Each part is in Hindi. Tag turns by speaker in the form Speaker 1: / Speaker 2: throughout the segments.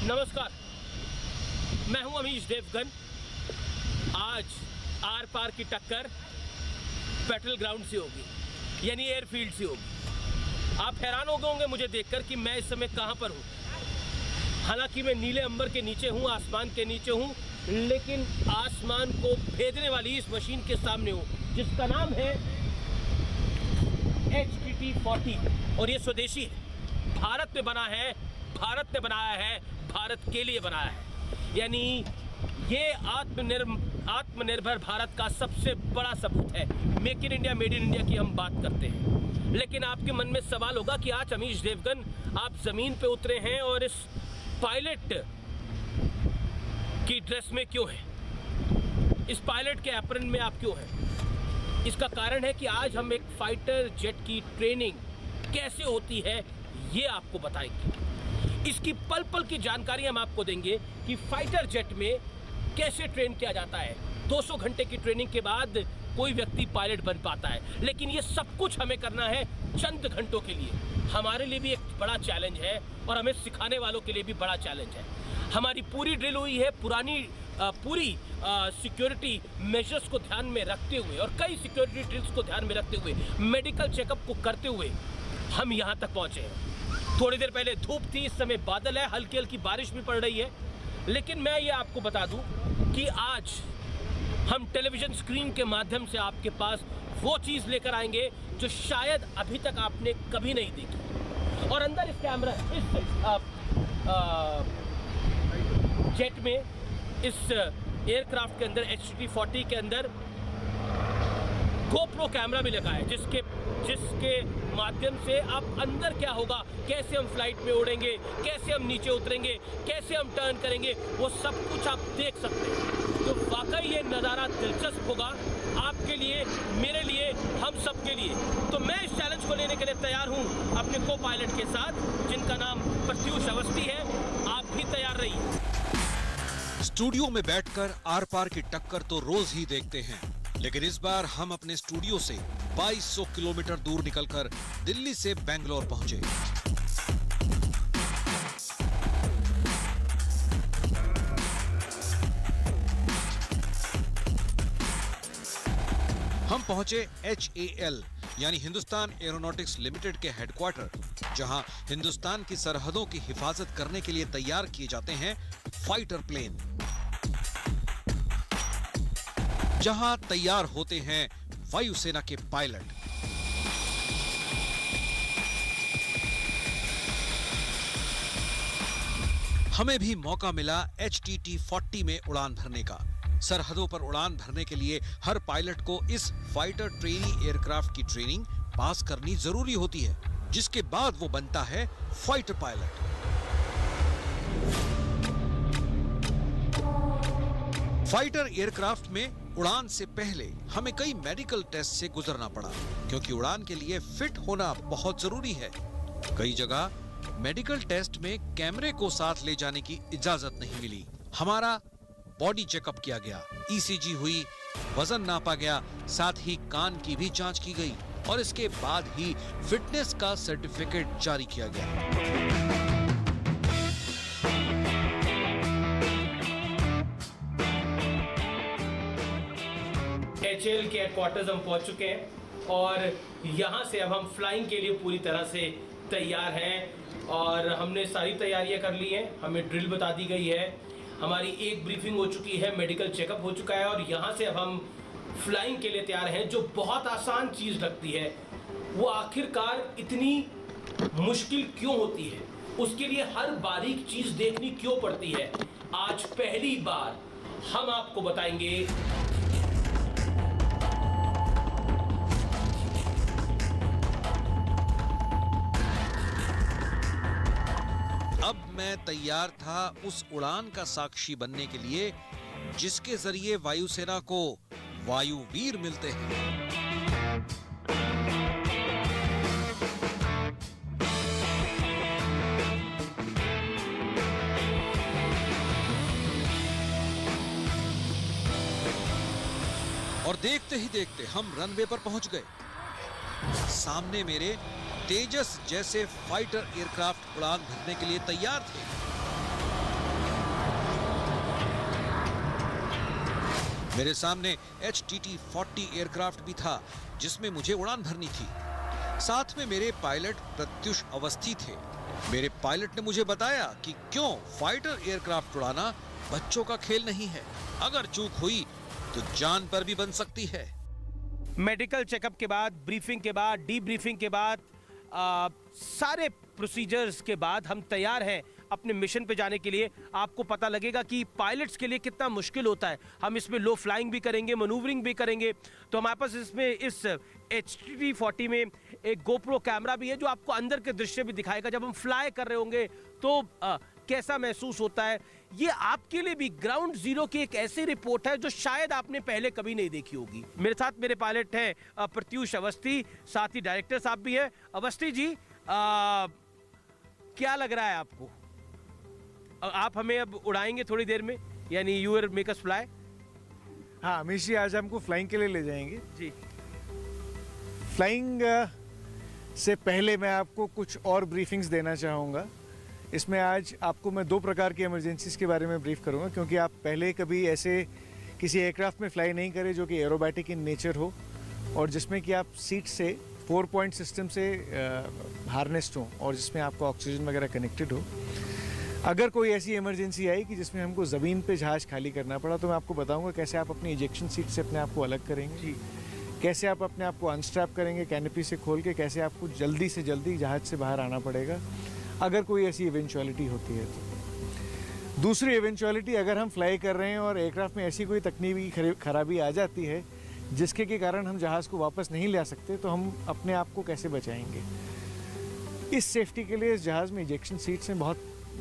Speaker 1: नमस्कार, मैं हूं अमीश देवगन। आज आर पार की टक्कर बैटल ग्राउंड से होगी, यानी एयरफील्ड से होगी। आप हैरान हो गए होंगे मुझे देखकर कि मैं इस समय कहां पर हूं। हालांकि मैं नीले अंबर के नीचे हूं, आसमान के नीचे हूं, लेकिन आसमान को भेदने वाली इस मशीन के सामने हूं, जिसका नाम है HTT-40 और ये स्वदेशी है, भारत में बना है, भारत ने बनाया है, भारत के लिए बनाया है। यानी ये आत्मनिर्भर भारत का सबसे बड़ा सबूत है। Make in India, made in India की हम बात करते हैं, लेकिन आपके मन में सवाल होगा कि आज अमीश देवगन आप जमीन पे उतरे हैं और इस पायलट की ड्रेस में क्यों हैं? इस पायलट के एप्रन में आप क्यों हैं? इसका कारण है कि आज हम एक फाइटर जेट की ट्रेनिंग कैसे होती है ये आपको बताएंगे। इसकी पल पल की जानकारी हम आपको देंगे कि फाइटर जेट में कैसे ट्रेन किया जाता है। 200 घंटे की ट्रेनिंग के बाद कोई व्यक्ति पायलट बन पाता है, लेकिन ये सब कुछ हमें करना है चंद घंटों के लिए। हमारे लिए भी एक बड़ा चैलेंज है और हमें सिखाने वालों के लिए भी बड़ा चैलेंज है। हमारी पूरी ड्रिल हुई है, पूरी सिक्योरिटी मेजर्स को ध्यान में रखते हुए और कई सिक्योरिटी ड्रिल्स को ध्यान में रखते हुए, मेडिकल चेकअप को करते हुए हम यहाँ तक पहुँचे हैं। थोड़ी देर पहले धूप थी, इस समय बादल है, हल्की हल्की बारिश भी पड़ रही है, लेकिन मैं ये आपको बता दूं कि आज हम टेलीविजन स्क्रीन के माध्यम से आपके पास वो चीज़ लेकर आएंगे जो शायद अभी तक आपने कभी नहीं देखी। और अंदर इस कैमरा, इस जेट में, इस एयरक्राफ्ट के अंदर, HTT-40 के अंदर GoPro कैमरा भी लगा है, जिसके माध्यम से आप अंदर क्या होगा, कैसे हम फ्लाइट में उड़ेंगे, कैसे हम नीचे उतरेंगे, कैसे हम टर्न करेंगे, वो सब कुछ आप देख सकते हैं। तो वाकई ये नज़ारा दिलचस्प होगा आपके लिए, मेरे लिए, हम सब के लिए। तो मैं इस चैलेंज को लेने के लिए तैयार हूँ अपने को पायलट के साथ, जिनका नाम प्रत्युष अवस्थी है। आप भी तैयार रहिए।
Speaker 2: स्टूडियो में बैठकर आर पार की टक्कर तो रोज ही देखते हैं, लेकिन इस बार हम अपने स्टूडियो से 2200 किलोमीटर दूर निकलकर दिल्ली से बेंगलोर पहुंचे। हम पहुंचे HAL यानी हिंदुस्तान एरोनॉटिक्स लिमिटेड के हेडक्वार्टर, जहां हिंदुस्तान की सरहदों की हिफाजत करने के लिए तैयार किए जाते हैं फाइटर प्लेन, जहां तैयार होते हैं वायुसेना के पायलट। हमें भी मौका मिला HTT-40 में उड़ान भरने का। सरहदों पर उड़ान भरने के लिए हर पायलट को इस फाइटर ट्रेनी एयरक्राफ्ट की ट्रेनिंग पास करनी जरूरी होती है, जिसके बाद वो बनता है फाइटर पायलट। फाइटर एयरक्राफ्ट में उड़ान से पहले हमें कई मेडिकल टेस्ट से गुजरना पड़ा, क्योंकि उड़ान के लिए फिट होना बहुत जरूरी है। कई जगह मेडिकल टेस्ट में कैमरे को साथ ले जाने की इजाजत नहीं मिली। हमारा बॉडी चेकअप किया गया, ECG हुई, वजन नापा गया, साथ ही कान की भी जांच की गई और इसके बाद ही फिटनेस का सर्टिफिकेट जारी किया गया।
Speaker 1: HAL के हेडक्वार्टर्स हम पहुंच चुके हैं और यहाँ से अब हम फ्लाइंग के लिए पूरी तरह से तैयार हैं और हमने सारी तैयारियां कर ली हैं। हमें ड्रिल बता दी गई है, हमारी एक ब्रीफिंग हो चुकी है, मेडिकल चेकअप हो चुका है और यहाँ से अब हम फ्लाइंग के लिए तैयार हैं। जो बहुत आसान चीज़ लगती है वो आखिरकार इतनी मुश्किल क्यों होती है, उसके लिए हर बारीक चीज़ देखनी क्यों पड़ती है, आज पहली बार हम आपको बताएंगे।
Speaker 2: अब मैं तैयार था उस उड़ान का साक्षी बनने के लिए जिसके जरिए वायुसेना को वायुवीर मिलते हैं। और देखते ही देखते हम रनवे पर पहुंच गए। सामने मेरे तेजस जैसे फाइटर एयरक्राफ्ट उड़ान भरने के लिए तैयार थे। मेरे सामने HTT-40 एयरक्राफ्ट भी था जिसमें मुझे उड़ान भरनी थी। साथ में मेरे पायलट प्रत्युष अवस्थी थे। मेरे पायलट ने मुझे बताया कि क्यों फाइटर एयरक्राफ्ट उड़ाना बच्चों का खेल नहीं है। अगर चूक हुई तो जान पर भी बन सकती है।
Speaker 1: मेडिकल चेकअप के बाद, ब्रीफिंग के बाद, डीब्रीफिंग के बाद, सारे प्रोसीजर्स के बाद हम तैयार हैं अपने मिशन पे जाने के लिए। आपको पता लगेगा कि पायलट्स के लिए कितना मुश्किल होता है। हम इसमें लो फ्लाइंग भी करेंगे, मनूवरिंग भी करेंगे। तो हमारे पास इसमें इस HTT-40 में एक गोप्रो कैमरा भी है जो आपको अंदर के दृश्य भी दिखाएगा। जब हम फ्लाई कर रहे होंगे तो कैसा महसूस होता है, ये आपके लिए भी ग्राउंड जीरो की एक ऐसी रिपोर्ट है जो शायद आपने पहले कभी नहीं देखी होगी। मेरे साथ मेरे पायलट हैं प्रत्युष अवस्थी, साथ ही डायरेक्टर साहब भी हैं। अवस्थी जी, क्या लग रहा है आपको? आप हमें अब उड़ाएंगे थोड़ी देर में, यानी you will make us fly?
Speaker 3: हाँ अमीश जी, आज हमको फ्लाइंग के लिए ले जाएंगे
Speaker 1: जी।
Speaker 3: फ्लाइंग से पहले मैं आपको कुछ और ब्रीफिंग्स देना चाहूँगा। इसमें आज आपको मैं 2 प्रकार की इमरजेंसीज के बारे में ब्रीफ करूँगा, क्योंकि आप पहले कभी ऐसे किसी एयरक्राफ्ट में फ्लाई नहीं करे जो कि एरोबैटिक इन नेचर हो और जिसमें कि आप सीट से 4 पॉइंट सिस्टम से हार्नेस्ड हो और जिसमें आपको ऑक्सीजन वगैरह कनेक्टेड हो। अगर कोई ऐसी इमरजेंसी आई कि जिसमें हमको ज़मीन पे जहाज़ खाली करना पड़ा, तो मैं आपको बताऊंगा कैसे आप अपनी इजेक्शन सीट से अपने आप को अलग करेंगे
Speaker 1: जी।
Speaker 3: कैसे आप अपने आप को अनस्ट्रैप करेंगे कैनोपी से खोल के, कैसे आपको जल्दी से जल्दी जहाज़ से बाहर आना पड़ेगा अगर कोई ऐसी इवेंचुअलिटी होती है तो। दूसरी इवेंचुअलिटी, अगर हम फ्लाई कर रहे हैं और एयरक्राफ्ट में ऐसी कोई तकनीकी खराबी आ जाती है जिसके के कारण हम जहाज़ को वापस नहीं ले सकते, तो हम अपने आप को कैसे बचाएंगे। इस सेफ्टी के लिए इस जहाज़ में इजेक्शन सीट्स हैं,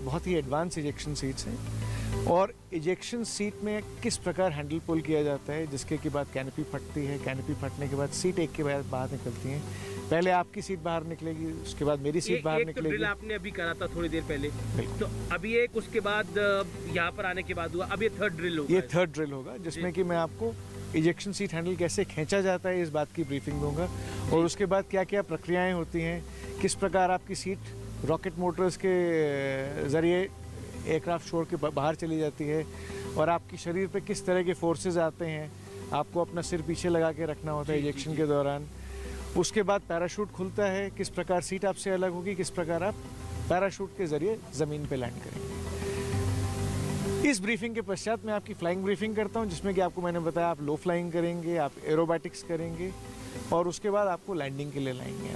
Speaker 3: बहुत ही एडवांस इजेक्शन सीट्स हैं। और इजेक्शन सीट में किस प्रकार हैंडल पुल किया जाता है, जिसके के बाद कैनोपी फटती है, कैनोपी फटने के बाद सीट एक के बाद बाहर निकलती हैं। पहले आपकी सीट बाहर निकलेगी, उसके बाद मेरी सीट बाहर निकलेगी।
Speaker 1: तो ड्रिल आपने अभी करा था थोड़ी देर पहले, तो अभी एक उसके बाद यहाँ पर आने के बाद हुआ, अब ये थर्ड ड्रिल होगा।
Speaker 3: ये थर्ड ड्रिल होगा जिसमें कि मैं आपको इजेक्शन सीट हैंडल कैसे खींचा जाता है इस बात की ब्रीफिंग दूंगा और उसके बाद क्या क्या प्रक्रियाएं होती हैं, किस प्रकार आपकी सीट रॉकेट मोटर्स के ज़रिए एयरक्राफ्ट छोड़ के बाहर चली जाती है और आपकी शरीर पे किस तरह के फोर्सेस आते हैं। आपको अपना सिर पीछे लगा के रखना होता है इजेक्शन के दौरान। उसके बाद पैराशूट खुलता है, किस प्रकार सीट आपसे अलग होगी, किस प्रकार आप पैराशूट के ज़रिए ज़मीन पे लैंड करेंगे। इस ब्रीफिंग के पश्चात मैं आपकी फ्लाइंग ब्रीफिंग करता हूं, जिसमें कि आपको मैंने बताया आप लो फ्लाइंग करेंगे, आप एरोबैटिक्स करेंगे और उसके बाद आपको लैंडिंग के लिए लाएंगे।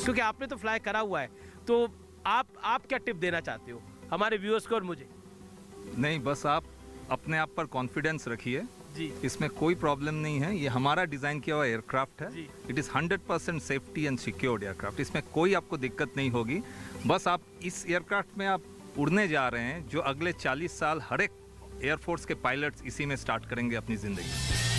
Speaker 1: क्योंकि आपने तो फ्लाई करा हुआ है, तो आप क्या टिप देना चाहते हो हमारे व्यूअर्स को और मुझे?
Speaker 4: नहीं, बस आप अपने आप पर कॉन्फिडेंस रखिए
Speaker 1: जी।
Speaker 4: इसमें कोई प्रॉब्लम नहीं है। ये हमारा डिज़ाइन किया हुआ एयरक्राफ्ट है।
Speaker 1: जी।
Speaker 4: It is 100% safety and secured aircraft. इसमें कोई आपको दिक्कत नहीं होगी। बस आप इस एयरक्राफ्ट में आप उड़ने जा रहे हैं जो अगले 40 साल हर एक एयरफोर्स के पायलट्स इसी में स्टार्ट करेंगे अपनी ज़िंदगी।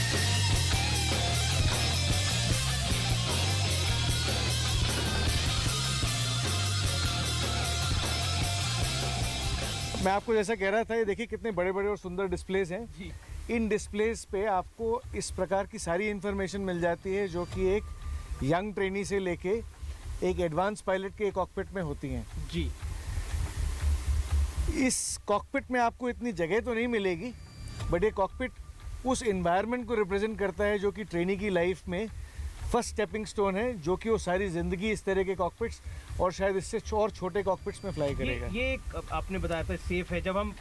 Speaker 3: मैं आपको जैसा कह रहा था, ये देखिए कितने बड़े बड़े और सुंदर डिस्प्लेज हैं
Speaker 1: जी।
Speaker 3: इन डिस्प्लेज पे आपको इस प्रकार की सारी इंफॉर्मेशन मिल जाती है जो कि एक यंग ट्रेनी से लेके एक एडवांस पायलट के कॉकपिट में होती हैं
Speaker 1: जी।
Speaker 3: इस कॉकपिट में आपको इतनी जगह तो नहीं मिलेगी, बट ये कॉकपिट उस एनवायरनमेंट को रिप्रेजेंट करता है जो कि ट्रेनी की लाइफ में फर्स्ट स्टेपिंग स्टोन है, जो कि वो सारी ज़िंदगी इस तरह के कॉकपिट्स और शायद इससे और छोटे कॉकपिट्स में फ्लाई करेगा।
Speaker 1: ये आपने बताया था सेफ है। जब हम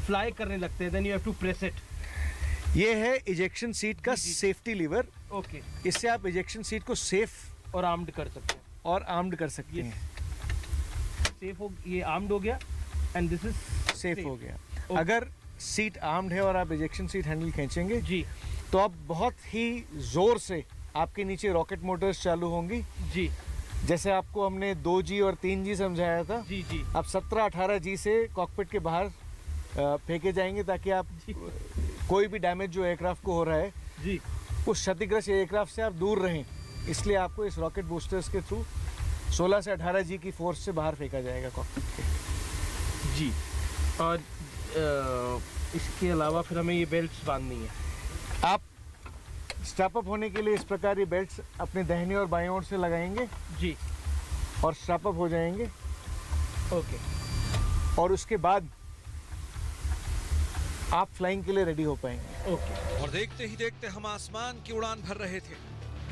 Speaker 1: फ्लाई करने लगते हैं then you have to press it.
Speaker 3: ये है इजेक्शन सीट का सेफ्टी लीवर।
Speaker 1: ओके।
Speaker 3: इससे आप इजेक्शन सीट को सेफ
Speaker 1: और आर्म्ड कर सकते हैं।
Speaker 3: और आर्म्ड कर सकते हैं।
Speaker 1: सेफ हो, ये आर्म्ड हो गया एंड दिस इज
Speaker 3: सेफ हो गया। अगर सीट आर्म्ड है और आप इजेक्शन सीट हैंडल खींचेंगे
Speaker 1: जी,
Speaker 3: तो आप बहुत ही जोर से आपके नीचे रॉकेट मोटर्स चालू होंगी
Speaker 1: जी।
Speaker 3: जैसे आपको हमने 2G और 3G समझाया था।
Speaker 1: जी जी।
Speaker 3: आप 17-18G से कॉकपिट के बाहर फेंके जाएंगे ताकि आप कोई भी डैमेज जो एयरक्राफ्ट को हो रहा है
Speaker 1: जी,
Speaker 3: उस क्षतिग्रस्त एयरक्राफ्ट से आप दूर रहें। इसलिए आपको इस रॉकेट बूस्टर्स के थ्रू 16 से 18G की फोर्स से बाहर फेंका जाएगा कॉकपिट के।
Speaker 1: जी। और इसके अलावा फिर हमें ये बेल्ट्स बांधनी है।
Speaker 3: आप स्ट्रैप अप होने के लिए इस प्रकार ये बेल्ट्स अपने दाहिने और बाएं ओर से लगाएंगे
Speaker 1: जी
Speaker 3: और स्ट्रैप अप हो जाएंगे।
Speaker 1: ओके।
Speaker 3: और उसके बाद आप फ्लाइंग के लिए रेडी हो पाएंगे।
Speaker 1: ओके।
Speaker 2: और देखते ही देखते हम आसमान की उड़ान भर रहे थे।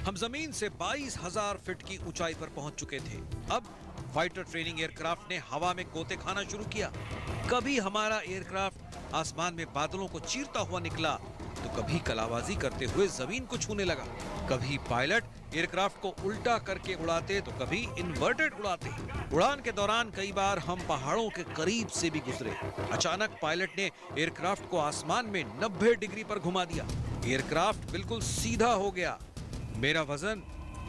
Speaker 2: हम जमीन से 22,000 फीट की ऊंचाई पर पहुंच चुके थे। अब फाइटर ट्रेनिंग एयरक्राफ्ट ने हवा में गोते खाना शुरू किया। कभी हमारा एयरक्राफ्ट आसमान में बादलों को चीरता हुआ निकला, तो कभी कलाबाजी करते हुए जमीन को छूने लगा। कभी पायलट एयरक्राफ्ट को उल्टा करके उड़ाते तो कभी इन्वर्टेड उड़ाते। उड़ान के दौरान कई बार हम पहाड़ों के करीब से भी गुजरे। अचानक पायलट ने एयरक्राफ्ट को आसमान में 90 डिग्री पर घुमा दिया। एयरक्राफ्ट बिल्कुल सीधा हो गया। मेरा वजन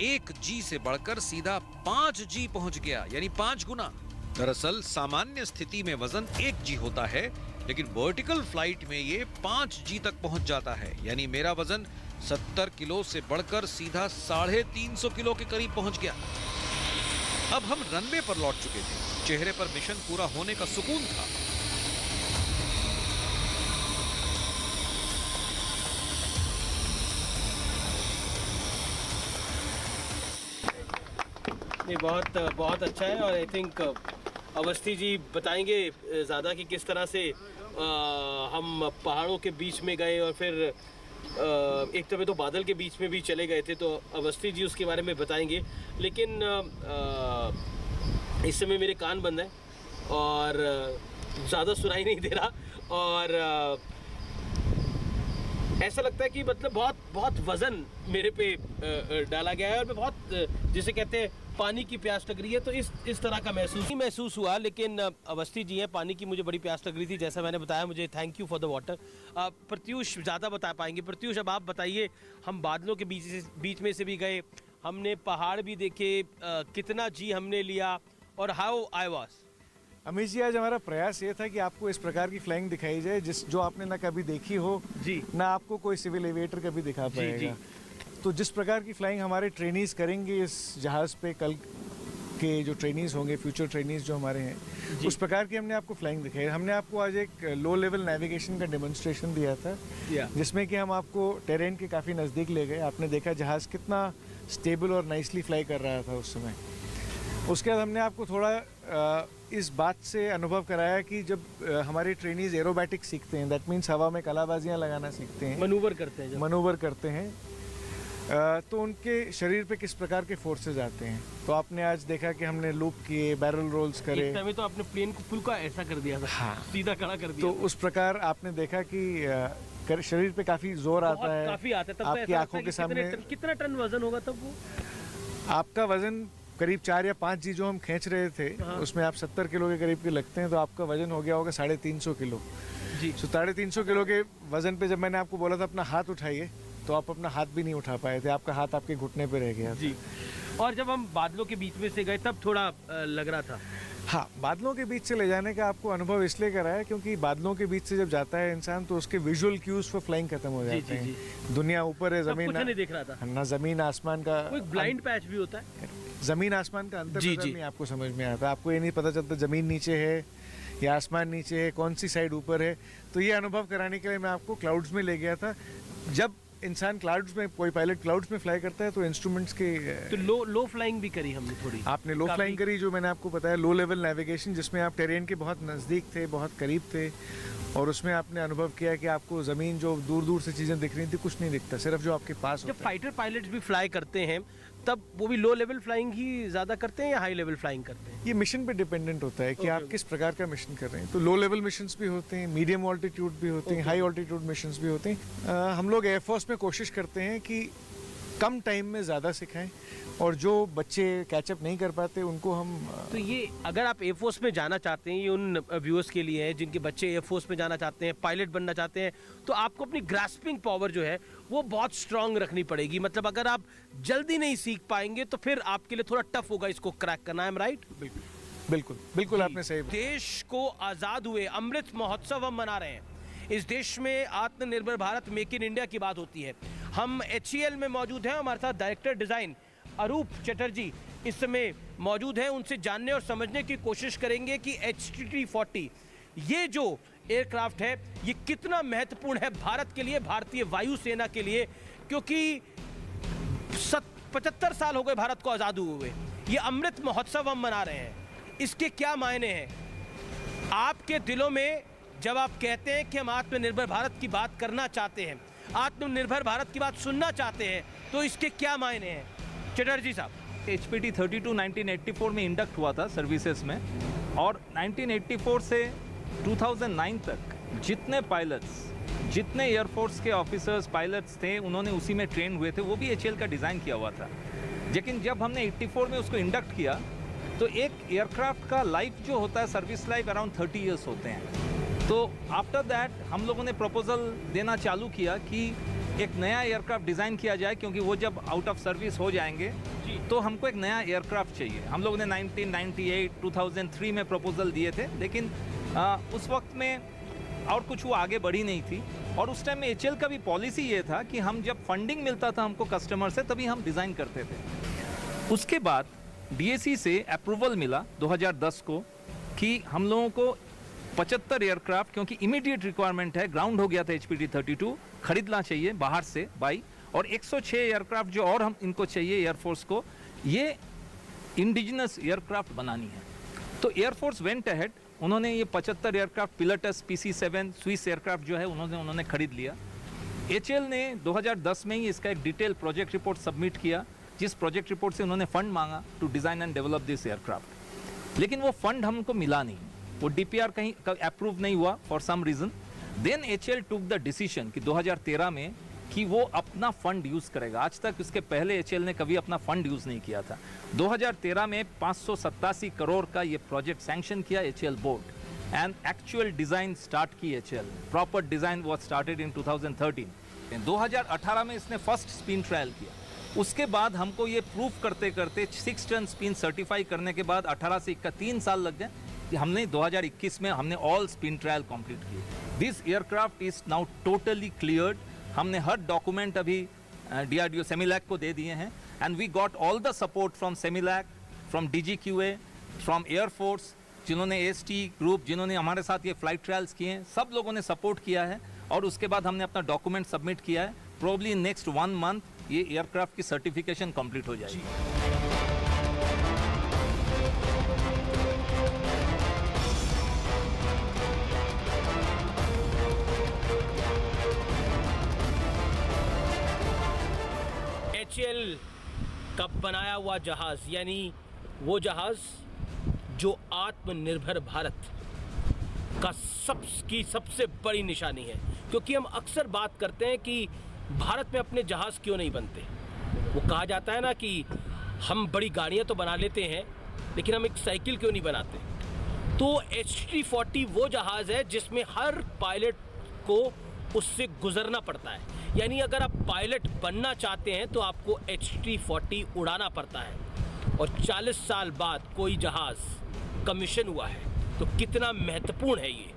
Speaker 2: 1 जी से बढ़कर सीधा 5 जी पहुंच गया, यानी 5 गुना। दरअसल सामान्य स्थिति में वजन 1 जी होता है, लेकिन वर्टिकल फ्लाइट में ये 5 जी तक पहुंच जाता है, यानी मेरा वजन 70 किलो से बढ़कर सीधा 350 किलो के करीब पहुंच गया। अब हम रनवे पर लौट चुके थे। चेहरे पर मिशन पूरा होने का सुकून था।
Speaker 1: नहीं, बहुत बहुत अच्छा है। और आई थिंक अवस्थी जी बताएंगे ज़्यादा कि किस तरह से हम पहाड़ों के बीच में गए और फिर एक तरह तो बादल के बीच में भी चले गए थे, तो अवस्थी जी उसके बारे में बताएंगे। लेकिन इस समय मेरे कान बंद हैं और ज़्यादा सुनाई नहीं दे रहा, और ऐसा लगता है कि मतलब बहुत बहुत वज़न मेरे पे डाला गया है और मैं बहुत जिसे कहते हैं पानी की प्यास लग रही है, तो इस तरह का महसूस हुआ। लेकिन अवस्थी जी हैं, पानी की मुझे बड़ी प्यास लग रही थी, जैसा मैंने बताया। मुझे thank you for the water. Pratyush ज़्यादा बता पाएंगे। प्रत्यूष, अब आप बताइए, हम बादलों के बीच में से भी गए, हमने पहाड़ भी देखे, कितना जी हमने लिया और हाउ आई वाज।
Speaker 3: अमीश जी, आज हमारा प्रयास ये था कि आपको इस प्रकार की फ्लाइंग दिखाई जाए जो आपने ना कभी देखी हो
Speaker 1: जी,
Speaker 3: ना आपको कोई सिविल एविएटर कभी दिखा पाएगा। तो जिस प्रकार की फ्लाइंग हमारे ट्रेनीज करेंगे इस जहाज़ पे, कल के जो ट्रेनीज होंगे, फ्यूचर ट्रेनीज जो हमारे हैं, उस प्रकार की हमने आपको फ्लाइंग दिखाई। हमने आपको आज एक लो लेवल नेविगेशन का डेमोन्स्ट्रेशन दिया था, जिसमें कि हम आपको टेरेन के काफ़ी नज़दीक ले गए। आपने देखा जहाज़ कितना स्टेबल और नाइसली फ्लाई कर रहा था उस समय। उसके बाद हमने आपको थोड़ा इस बात से अनुभव कराया कि जब हमारे ट्रेनीज एरोबैटिक सीखते हैं, दैट मीन्स हवा में कलाबाजियाँ लगाना सीखते हैं,
Speaker 1: मनूवर करते हैं,
Speaker 3: तो उनके शरीर पे किस प्रकार के फोर्सेस आते हैं। तो आपने आज देखा कि हमने लूप किए, बैरल रोल्स करे।
Speaker 1: एक टाइम तो आपने प्लेन को फुल का ऐसा कर दिया था,
Speaker 3: हाँ,
Speaker 1: सीधा खड़ा कर दिया।
Speaker 3: तो उस प्रकार आपने देखा कि शरीर पे काफी जोर आता है,
Speaker 1: काफी आता है। तब
Speaker 3: आपकी आंखों के सामने।
Speaker 1: कितना टन वजन होगा तब वो?
Speaker 3: आपका वजन करीब 4 या 5 जी जो हम खींच रहे थे, उसमें आप 70 किलो के करीब के लगते हैं, तो आपका वजन हो गया होगा 350 किलो
Speaker 1: जी।
Speaker 3: 350 किलो के वजन पे जब मैंने आपको बोला था अपना हाथ उठाइए, तो आप अपना हाथ भी नहीं उठा पाए थे, आपका हाथ आपके घुटने पे रह गया
Speaker 1: जी। और जब हम बादलों के बीच में से गए तब थोड़ा लग रहा था।
Speaker 3: हाँ, बादलों के बीच से ले जाने का आपको अनुभव इसलिए कराया क्योंकि बादलों के बीच से जब जाता है इंसान, तो उसके विजुअल क्यूज फॉर फ्लाइंग खत्म हो जाते हैं। दुनिया ऊपर है, जमीन
Speaker 1: कुछ नहीं दिख रहा था
Speaker 3: ना, जमीन आसमान का
Speaker 1: कोई ब्लाइंड पैच भी होता है,
Speaker 3: जमीन आसमान का अंतर नहीं आपको समझ में आता। आपको ये नहीं पता चलता जमीन नीचे है या आसमान नीचे है, कौन सी साइड ऊपर है। तो ये अनुभव कराने के लिए मैं आपको क्लाउड्स में ले गया था। जब इंसान क्लाउड्स में, कोई पायलट क्लाउड्स में फ्लाई करता है, तो इंस्ट्रूमेंट्स के
Speaker 1: तो लो फ्लाइंग भी करी हमने थोड़ी।
Speaker 3: आपने लो फ्लाइंग करी, जो मैंने आपको बताया, लो लेवल नेविगेशन, जिसमें आप टेरेन के बहुत नज़दीक थे, बहुत करीब थे, और उसमें आपने अनुभव किया कि आपको ज़मीन जो दूर दूर से चीज़ें दिख रही थी, कुछ नहीं दिखता, सिर्फ जो आपके पास होता है।
Speaker 1: जब फाइटर पायलट्स भी फ्लाई करते हैं तब वो भी लो लेवल फ्लाइंग ही ज़्यादा करते हैं या हाई लेवल फ्लाइंग करते हैं?
Speaker 3: ये मिशन पे डिपेंडेंट होता है कि आप किस प्रकार का मिशन कर रहे हैं। तो लो लेवल मिशंस भी होते हैं, मीडियम ऑल्टीट्यूड भी होते हैं, हाई ऑल्टीट्यूड मिशंस भी होते हैं। हम लोग एयरफोर्स में कोशिश करते हैं कि कम टाइम में ज़्यादा सिखाएं, और जो बच्चे कैचअप नहीं कर पाते उनको हम
Speaker 1: तो ये अगर आप एयरफोर्स में जाना चाहते हैं, ये उन व्यूअर्स के लिए है जिनके बच्चे एयरफोर्स में जाना चाहते हैं, पायलट बनना चाहते हैं, तो आपको अपनी ग्रास्पिंग पावर जो है वो बहुत स्ट्रांग रखनी पड़ेगी। मतलब अगर आप जल्दी नहीं सीख पाएंगे तो फिर आपके लिए थोड़ा टफ होगा इसको क्रैक करना। है राइट?
Speaker 3: बिल्कुल आपने सही।
Speaker 1: देश को आज़ाद हुए अमृत महोत्सव हम मना रहे हैं। इस देश में आत्मनिर्भर भारत, मेक इन इंडिया की बात होती है। हम HCL में मौजूद हैं, हमारे साथ डायरेक्टर डिज़ाइन अरूप चटर्जी इस समय मौजूद हैं। उनसे जानने और समझने की कोशिश करेंगे कि HTT-40 ये जो एयरक्राफ्ट है ये कितना महत्वपूर्ण है भारत के लिए, भारतीय वायुसेना के लिए, क्योंकि 75 साल हो गए भारत को आज़ाद हुए। ये अमृत महोत्सव हम मना रहे हैं, इसके क्या मायने हैं? आपके दिलों में जब आप कहते हैं कि हम आत्मनिर्भर भारत की बात करना चाहते हैं, आत्मनिर्भर भारत की बात सुनना चाहते हैं, तो इसके क्या मायने हैं चटर्जी साहब?
Speaker 4: HPT 32 1984 में इंडक्ट हुआ था सर्विसेज में, और 1984 से 2009 तक जितने पायलट्स, जितने एयरफोर्स के ऑफिसर्स पायलट्स थे, उन्होंने उसी में ट्रेन हुए थे। वो भी HAL का डिज़ाइन किया हुआ था। लेकिन जब हमने 84 में उसको इंडक्ट किया तो एक एयरक्राफ्ट का लाइफ जो होता है, सर्विस लाइफ अराउंड 30 ईयर्स होते हैं। तो आफ्टर दैट हम लोगों ने प्रपोजल देना चालू किया कि एक नया एयरक्राफ्ट डिज़ाइन किया जाए, क्योंकि वो जब आउट ऑफ सर्विस हो जाएंगे तो हमको एक नया एयरक्राफ्ट चाहिए। हम लोगों ने 1998 2003 में प्रपोजल दिए थे, लेकिन उस वक्त में और कुछ वो आगे बढ़ी नहीं थी। और उस टाइम में HAL का भी पॉलिसी ये था कि हम जब फंडिंग मिलता था हमको कस्टमर से, तभी हम डिज़ाइन करते थे। उसके बाद DAC से अप्रूवल मिला 2010 को कि हम लोगों को 75 एयरक्राफ्ट, क्योंकि इमीडिएट रिक्वायरमेंट है, ग्राउंड हो गया था HPT 32, खरीदना चाहिए बाहर से बाई, और 106 एयरक्राफ्ट जो और हम इनको चाहिए एयरफोर्स को, ये इंडिजिनस एयरक्राफ्ट बनानी है। तो एयरफोर्स वेंट अहेड, उन्होंने ये 75 एयरक्राफ्ट पिलटस PC-7 स्विस एयरक्राफ्ट जो है उन्होंने खरीद लिया। HAL ने 2010 में ही इसका एक डिटेल प्रोजेक्ट रिपोर्ट सबमिट किया, जिस प्रोजेक्ट रिपोर्ट से उन्होंने फंड मांगा to design and develop this aircraft. लेकिन वो फंड हमको मिला नहीं, वो DPR कहीं अप्रूव नहीं हुआ for some reason. Then HAL took the decision कि 2013 में कि वो अपना फंड यूज़ करेगा। आज तक इसके पहले HAL ने कभी अपना फंड यूज़ नहीं किया था। 2013 में 587 करोड़ का ये प्रोजेक्ट सैंक्शन किया HAL board, and actual design start की HAL। Proper design was started in 2013। 2018 में इसने फर्स्ट स्पिन ट्रायल किया। उसके बाद हमको ये प्रूफ करते करते 6 टन स्पिन सर्टिफाई करने के बाद 18 से 3 साल लग गए कि हमने 2021 में हमने ऑल स्पिन ट्रायल कंप्लीट किए। This aircraft is now totally cleared. हमने हर डॉक्यूमेंट अभी DRDO सेमिलैक को दे दिए हैं, and we got all the support from CEMILAC, from DGQA, from air force, जिन्होंने AST ग्रुप, जिन्होंने हमारे साथ ये फ्लाइट ट्रायल्स किए हैं, सब लोगों ने सपोर्ट किया है। और उसके बाद हमने अपना डॉक्यूमेंट सबमिट किया है। प्रोबली नेक्स्ट 1 मंथ ये एयरक्राफ्ट की सर्टिफिकेशन कंप्लीट हो जाएगी।
Speaker 1: HAL का बनाया हुआ जहाज, यानी वो जहाज जो आत्मनिर्भर भारत का सबसे बड़ी निशानी है। क्योंकि हम अक्सर बात करते हैं कि भारत में अपने जहाज क्यों नहीं बनते। वो कहा जाता है ना कि हम बड़ी गाड़ियां तो बना लेते हैं, लेकिन हम एक साइकिल क्यों नहीं बनाते। तो HT-40 वो जहाज है जिसमें हर पायलट को उससे गुजरना पड़ता है। यानी अगर आप पायलट बनना चाहते हैं तो आपको HT-40 उड़ाना पड़ता है। और 40 साल बाद कोई जहाज कमीशन हुआ है, तो कितना महत्वपूर्ण है ये।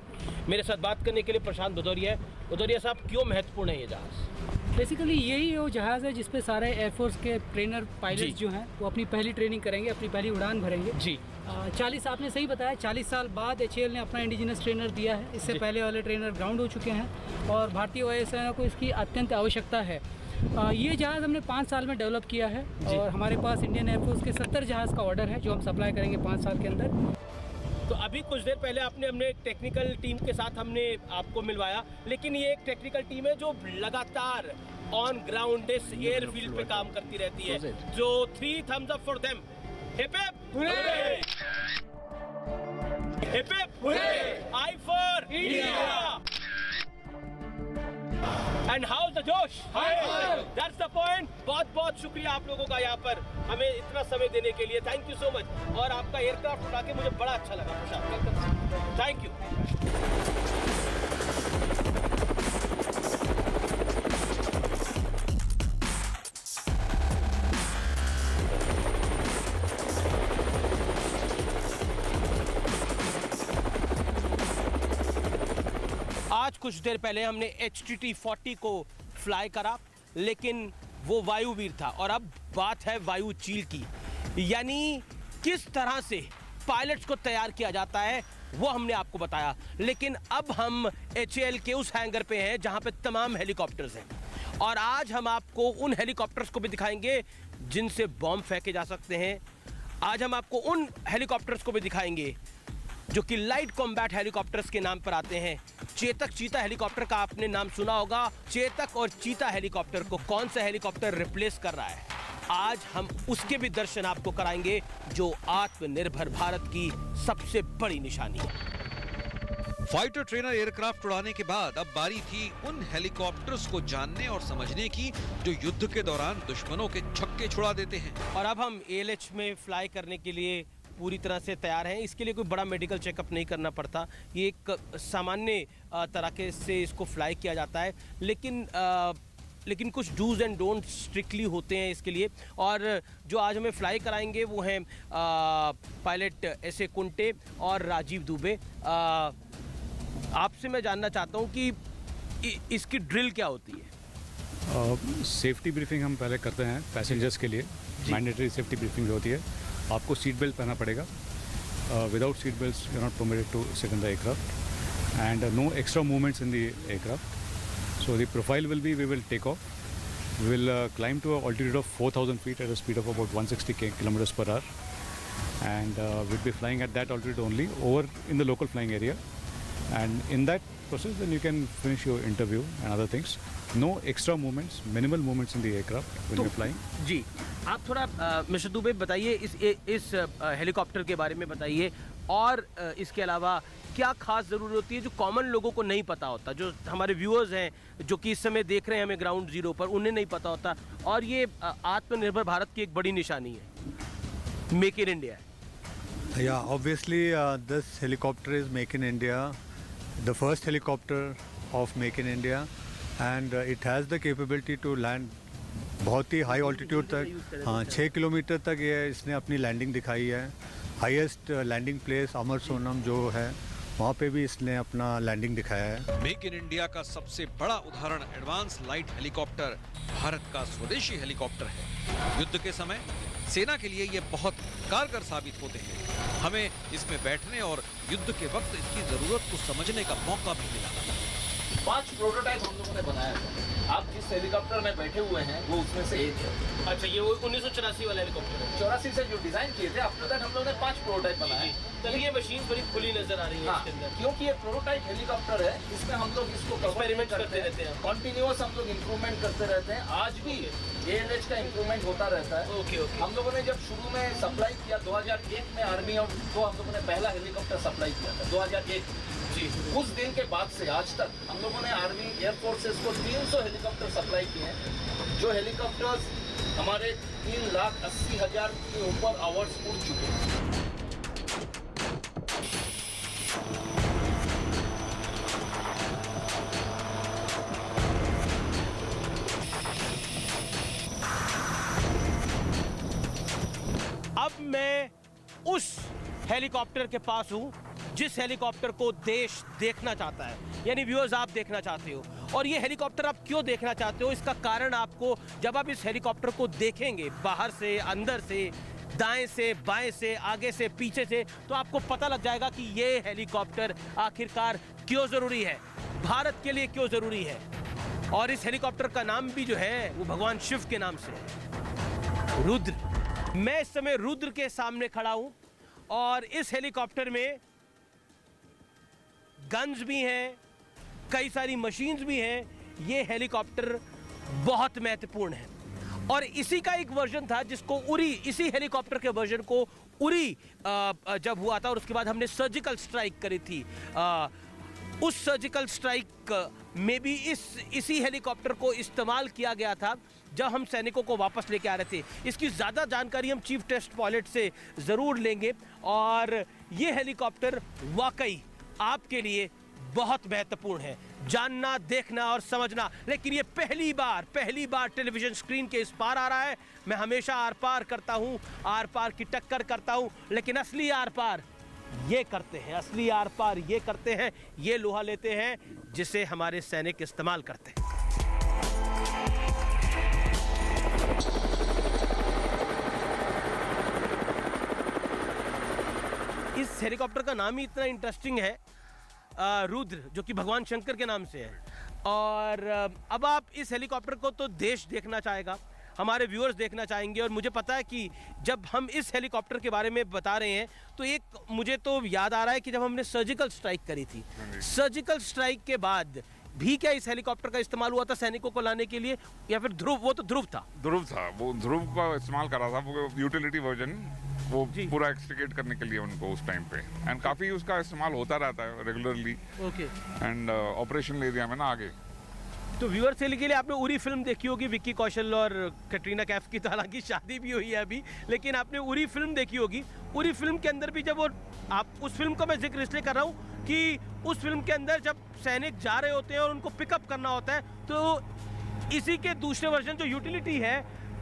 Speaker 1: मेरे साथ बात करने के लिए प्रशांत भदौरिया है। भदौरिया साहब, क्यों महत्वपूर्ण है ये जहाज़?
Speaker 5: बेसिकली यही वो जहाज़ है जिसपे सारे एयरफोर्स के ट्रेनर पायलट जो हैं वो अपनी पहली ट्रेनिंग करेंगे, अपनी पहली उड़ान भरेंगे
Speaker 1: जी।
Speaker 5: 40, आपने सही बताया, 40 साल बाद HAL ने अपना इंडिजिनस ट्रेनर दिया है। इससे पहले वाले ट्रेनर ग्राउंड हो चुके हैं और भारतीय वायुसेना को इसकी अत्यंत आवश्यकता है। ये जहाज़ हमने 5 साल में डेवलप किया है और हमारे पास इंडियन एयरफोर्स के 70 जहाज़ का ऑर्डर है जो हम सप्लाई करेंगे 5 साल के अंदर।
Speaker 1: तो अभी कुछ देर पहले हमने एक टेक्निकल टीम के साथ हमने आपको मिलवाया, लेकिन ये एक टेक्निकल टीम है जो लगातार ऑन ग्राउंड इस एयरफील्ड पे काम करती रहती है। जो 3 thumbs up for them. Hip hip hooray! Hip hip hooray! I for India! And how's the जोश? That's the point. बहुत बहुत शुक्रिया आप लोगों का यहाँ पर हमें इतना समय देने के लिए। Thank you so much. और आपका एयरक्राफ्ट उड़ा के मुझे बड़ा अच्छा लगा प्रशांत। Thank you. आज कुछ देर पहले हमने HTT-40 को फ्लाई करा, लेकिन वो वायुवीर था। और अब बात है वायु चील की, यानी किस तरह से पायलट्स को तैयार किया जाता है वो हमने आपको बताया। लेकिन अब हम HAL के उस हैंगर पे हैं जहां पे तमाम हेलीकॉप्टर्स हैं, और आज हम आपको उन हेलीकॉप्टर्स को भी दिखाएंगे जिनसे बॉम्ब फेंके जा सकते हैं। आज हम आपको उन हेलीकॉप्टर्स को भी दिखाएंगे जो कि लाइट कॉम्बैट हेलीकॉप्टर्स के नाम पर आते हैं। चेतक चीता हेलीकॉप्टर का आपने नाम सुना होगा। चेतक और चीता हेलीकॉप्टर को कौन सा हेलीकॉप्टर रिप्लेस कर रहा है, आज हम उसके भी दर्शन आपको कराएंगे, जो आत्मनिर्भर भारत की सबसे बड़ी निशानी है।
Speaker 2: फाइटर ट्रेनर एयरक्राफ्ट उड़ाने के बाद अब बारी थी उन हेलीकॉप्टर्स को जानने और समझने की जो युद्ध के दौरान दुश्मनों के छक्के छुड़ा देते हैं।
Speaker 1: और अब हम ALH में फ्लाई करने के लिए पूरी तरह से तैयार हैं। इसके लिए कोई बड़ा मेडिकल चेकअप नहीं करना पड़ता। ये एक सामान्य तरीके से इसको फ्लाई किया जाता है, लेकिन कुछ डूज एंड डोंट स्ट्रिक्टली होते हैं इसके लिए। और जो आज हमें फ्लाई कराएंगे वो हैं पायलट एस ए कुंटे और राजीव दुबे। आपसे मैं जानना चाहता हूँ कि इसकी ड्रिल क्या होती है?
Speaker 6: सेफ्टी ब्रीफिंग हम पहले करते हैं पैसेंजर्स के लिए। मैंडेटरी सेफ्टी ब्रीफिंग होती है। आपको सीट बेल्ट पहनना पड़ेगा। Without seat belt you are not permitted to sit in the aircraft and no extra movements in the aircraft. So the profile will be, we will take off. We will climb to an altitude of 4,000 feet at a speed of about 160 kilometers per hour. And we'll be flying at that altitude only over in the local flying area. And in that process, then you can finish your interview and other things. No extra movements, minimal movements in the aircraft when you're flying.
Speaker 1: जी, आप थोड़ा मिस्टर दुबे बताइए इस हेलीकॉप्टर के बारे में बताइए, और इसके अलावा क्या खास ज़रूरत होती है जो कॉमन लोगों को नहीं पता होता, जो हमारे व्यूअर्स हैं जो कि इस समय देख रहे हैं हमें ग्राउंड जीरो पर, उन्हें नहीं पता होता। और ये आत्मनिर्भर भारत की एक बड़ी निशानी है, make in India.
Speaker 7: Yeah, obviously this helicopter is Make in India, the first helicopter of Make in India, and it has the capability to land बहुत ही हाई ऑल्टीट्यूड तक। हाँ, 6 किलोमीटर तक ये इसने अपनी लैंडिंग दिखाई है। हाईएस्ट लैंडिंग प्लेस अमर सोनम जो है वहाँ पे भी इसने अपना लैंडिंग दिखाया है।
Speaker 2: मेक इन इंडिया का सबसे बड़ा उदाहरण एडवांस लाइट हेलीकॉप्टर भारत का स्वदेशी हेलीकॉप्टर है। युद्ध के समय सेना के लिए ये बहुत कारगर साबित होते हैं। हमें इसमें बैठने और युद्ध के वक्त इसकी जरूरत को समझने का मौका भी मिला।
Speaker 8: 5 प्रोटोटाइप हम लोगों ने बनाया है। आप जिस हेलीकॉप्टर में बैठे हुए हैं वो उसमें से एक है।
Speaker 1: अच्छा, ये वो 1984 वाला हेलीकॉप्टर है।
Speaker 8: 84 से जो डिजाइन किए थे, आफ्टर दैट हम लोगों ने 5 प्रोटोटाइप बनाए।
Speaker 1: तभी ये मशीन बड़ी खुली नजर आ रही है इसके अंदर।
Speaker 8: क्योंकि ये प्रोटोटाइप हेलीकॉप्टर है, इसमें हम लोग इसको
Speaker 1: एक्सपेरिमेंट करते रहते हैं,
Speaker 8: कंटिन्यूअस हम लोग इंप्रूवमेंट करते रहते हैं। आज भी ALH का इंप्रूवमेंट होता रहता है।
Speaker 1: ओके।
Speaker 8: हम लोगों ने जब शुरू में सप्लाई किया 2001 में आर्मी और तो हम लोगों ने पहला हेलीकॉप्टर सप्लाई किया था 2001 जी। उस दिन के बाद से आज तक हम लोगों ने आर्मी एयरफोर्सेस को 300 हेलीकॉप्टर सप्लाई किए हैं। जो हेलीकॉप्टर्स हमारे 3,80,000 के ऊपर आवर्स उड़ चुके हैं।
Speaker 1: अब मैं उस हेलीकॉप्टर के पास हूं जिस हेलीकॉप्टर को देश देखना चाहता है, यानी व्यूअर्स आप देखना चाहते हो। और ये हेलीकॉप्टर आप क्यों देखना चाहते हो, इसका कारण आपको जब आप इस हेलीकॉप्टर को देखेंगे बाहर से, अंदर से, दाएं से, बाएं से, आगे से, पीछे से, तो आपको पता लग जाएगा कि ये हेलीकॉप्टर आखिरकार क्यों ज़रूरी है, भारत के लिए क्यों ज़रूरी है। और इस हेलीकॉप्टर का नाम भी जो है वो भगवान शिव के नाम से है, रुद्र। मैं इस समय रुद्र के सामने खड़ा हूं और इस हेलीकॉप्टर में गन्स भी हैं, कई सारी मशीन्स भी हैं। ये हेलीकॉप्टर बहुत महत्वपूर्ण है और इसी का एक वर्जन था जिसको उरी, इसी हेलीकॉप्टर के वर्जन को उरी जब हुआ था और उसके बाद हमने सर्जिकल स्ट्राइक करी थी। उस सर्जिकल स्ट्राइक में भी इसी हेलीकॉप्टर को इस्तेमाल किया गया था जब हम सैनिकों को वापस लेके आ रहे थे। इसकी ज़्यादा जानकारी हम चीफ टेस्ट पायलट से ज़रूर लेंगे। और ये हेलीकॉप्टर वाकई आपके लिए बहुत महत्वपूर्ण है, जानना, देखना और समझना। लेकिन ये पहली बार टेलीविज़न स्क्रीन के इस पार आ रहा है। मैं हमेशा आर पार करता हूँ, आर पार की टक्कर करता हूँ, लेकिन असली आर पार ये करते हैं, असली आर पार ये करते हैं, ये लोहा लेते हैं जिसे हमारे सैनिक इस्तेमाल करते हैं। इस हेलीकॉप्टर का नाम ही इतना इंटरेस्टिंग है, रुद्र, जो कि भगवान शंकर के नाम से है। और अब आप इस हेलीकॉप्टर को तो देश देखना चाहेगा, हमारे व्यूअर्स देखना चाहेंगे। और मुझे पता है कि जब हम इस हेलीकॉप्टर के बारे में बता रहे हैं तो एक मुझे तो याद आ रहा है कि जब हमने सर्जिकल स्ट्राइक करी थी, सर्जिकल स्ट्राइक के बाद भी क्या इस हेलीकॉप्टर का इस्तेमाल हुआ था सैनिकों को लाने के लिए, या फिर ध्रुव, वो तो ध्रुव था?
Speaker 9: ध्रुव था, वो ध्रुव का इस्तेमाल करा था, वो यूटिलिटी वर्जन, वो पूरा एक्सट्रिकेट करने के लिए उनको उस टाइम पे, एंड काफ़ी उसका इस्तेमाल होता रहता है regularly. Okay. And operation area में ना आगे।
Speaker 1: तो व्यूअर्स के लिए आपने उरी फिल्म देखी होगी, विक्की कौशल और कटरीना कैफ की, तो हालांकि शादी भी हुई है अभी, लेकिन आपने उरी फिल्म देखी होगी। उरी फिल्म के अंदर भी जब वो, आप उस फिल्म को मैं जिक्र इसलिए कर रहा हूँ कि उस फिल्म के अंदर जब सैनिक जा रहे होते हैं और उनको पिकअप करना होता है, तो इसी के दूसरे वर्जन जो यूटिलिटी है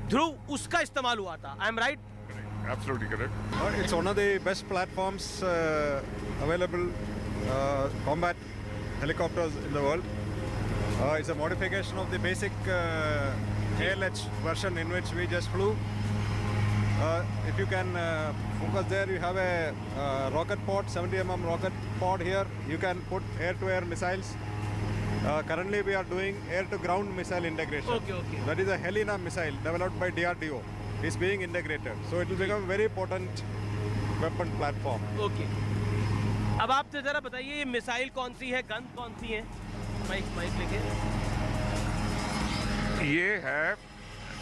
Speaker 1: ध्रुव, उसका इस्तेमाल हुआ था। I am right?
Speaker 9: Absolutely correct.
Speaker 10: It's one of the best platforms available combat helicopters in the world. It's a modification of the basic ALH version in which we just flew. If you can focus there, you have a rocket pod, 70 mm rocket pod here. You can put air-to-air missiles. Currently we are doing air-to-ground missile integration.
Speaker 1: Okay.
Speaker 10: That is a Helena missile developed by DRDO. It's being integrated. So it will become a very potent weapon platform.
Speaker 1: Okay. अब आप जरा बताइए ये मिसाइल कौन सी है, गन कौन सी है? माइक लेके।
Speaker 9: ये है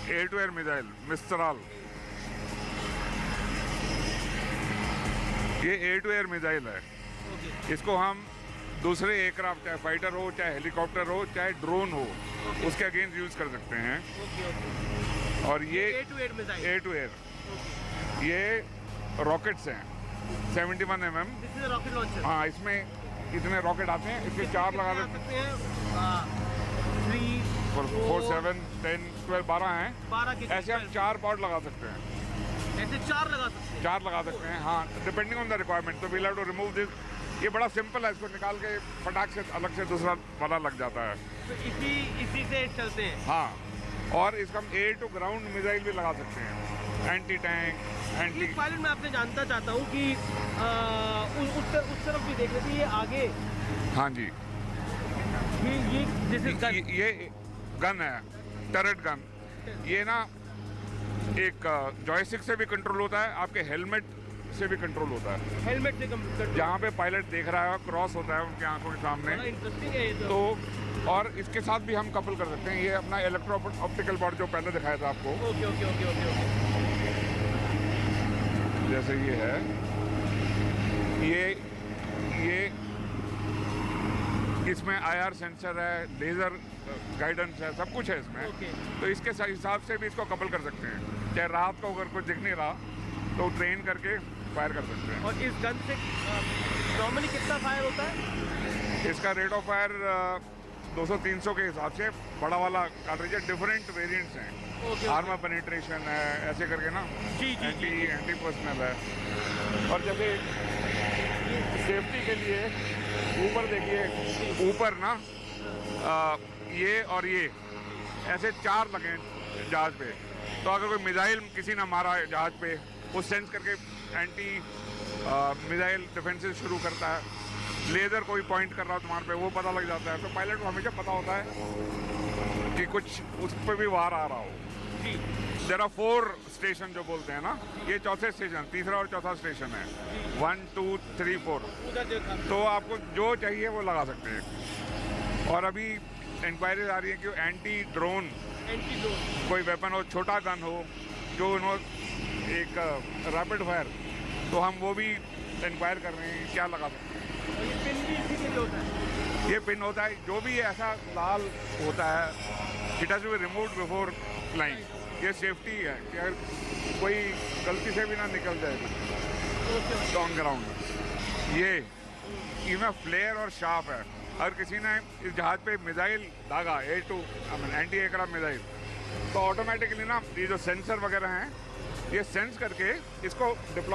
Speaker 9: एयर टू एयर मिसाइल मिस्ट्राल। ये एयर टू एयर मिसाइल है। इसको हम दूसरे एयरक्राफ्ट, चाहे फाइटर हो, चाहे हेलीकॉप्टर हो, चाहे ड्रोन हो, उसके अगेंस्ट यूज कर सकते हैं। और ये एयर टू एयर, ये रॉकेट्स हैं 71 mm।
Speaker 1: Rocket launcher.
Speaker 9: हाँ, इसमें इतने रॉकेट आते हैं, इसके 4 लगा सकते हैं। 3, 4, 7, 10, 12, 12 हैं। 12 के ऐसे हम 4 पॉड लगा सकते हैं।
Speaker 1: ऐसे 4 लगा सकते हैं?
Speaker 9: 4 लगा सकते हैं, हाँ, डिपेंडिंग ऑन द रिक्वायरमेंट। तो we'll have to remove this. ये बड़ा सिंपल है, इसको निकाल के फटाक से अलग से दूसरा वाला लग जाता है।
Speaker 1: तो इसी से चलते हैं?
Speaker 9: हाँ, और इसका हम एयर टू ग्राउंड मिसाइल भी लगा सकते हैं, एंटी टैंक, एंटी
Speaker 1: पायलट। मैं आपसे जानना चाहता हूँ कि उस तरफ भी देख लेते, ये आगे।
Speaker 9: हाँ जी,
Speaker 1: ये
Speaker 9: गन है, टर्रेट गन। ये ना एक जॉयस्टिक से भी कंट्रोल होता है, आपके हेलमेट से भी कंट्रोल होता है।
Speaker 1: हेलमेट से कंट्रोल,
Speaker 9: जहाँ पे पायलट देख रहा है क्रॉस होता है उनकी आंखों के सामने।
Speaker 1: इंटरेस्टिंग है ये
Speaker 9: तो और इसके साथ भी हम कपल कर सकते हैं। ये अपना इलेक्ट्रो ऑप्टिकल बॉर्ड जो पहले दिखाया था आपको।
Speaker 1: ओके।
Speaker 9: जैसे ये है, ये इसमें IR सेंसर है, लेज़र गाइडेंस है, सब कुछ है इसमें। तो इसके हिसाब से भी इसको कपल कर सकते हैं। चाहे रात को अगर कुछ दिख नहीं रहा तो ट्रेन करके फायर कर सकते हैं।
Speaker 1: और इस गन से नॉर्मली कितना फायर होता है?
Speaker 9: इसका रेट ऑफ फायर 200-300 के हिसाब से बड़ा वाला कार्ट्रिज है। डिफरेंट वेरिएंट्स हैं, आर्मर पेनिट्रेशन है, ऐसे करके ना। एंटी पर्सनल है। और जैसे सेफ्टी के लिए ऊपर देखिए, ऊपर ना ये और ये ऐसे 4 लगे जहाज पे। तो अगर कोई मिसाइल किसी ने मारा है जहाज पे, वो सेंस करके एंटी मिसाइल डिफेंसेस शुरू करता है। लेज़र कोई पॉइंट कर रहा हो तुम्हारे पे, वो पता लग जाता है। तो पायलट को हमेशा पता होता है कि कुछ उस पर भी वार आ रहा हो। देयर आर 4 स्टेशन जो बोलते हैं ना, ये चौथे स्टेशन, तीसरा और चौथा स्टेशन है। 1, 2, 3, 4। तो आपको जो चाहिए वो लगा सकते हैं। और अभी इंक्वायरीज आ रही है कि एंटी ड्रोन कोई वेपन हो, छोटा गन हो, जो एक रैपिड फायर, तो हम वो भी इंक्वायर कर रहे हैं क्या लगा सकते हैं।
Speaker 1: ये पिन भी इसी के लिए होता है?
Speaker 9: ये पिन होता है, जो भी ऐसा लाल होता है, it has to be removed before flying. ये सेफ्टी है कि अगर कोई गलती से भी ना निकल जाए ऑन ग्राउंड। ये इसमें फ्लेयर और शार्प है। अगर किसी ने इस जहाज पे मिसाइल दागा, एंटी एयरक्राफ्ट मिसाइल, तो ऑटोमेटिकली ना ये जो सेंसर वगैरह हैं, ये सेंस करके इसको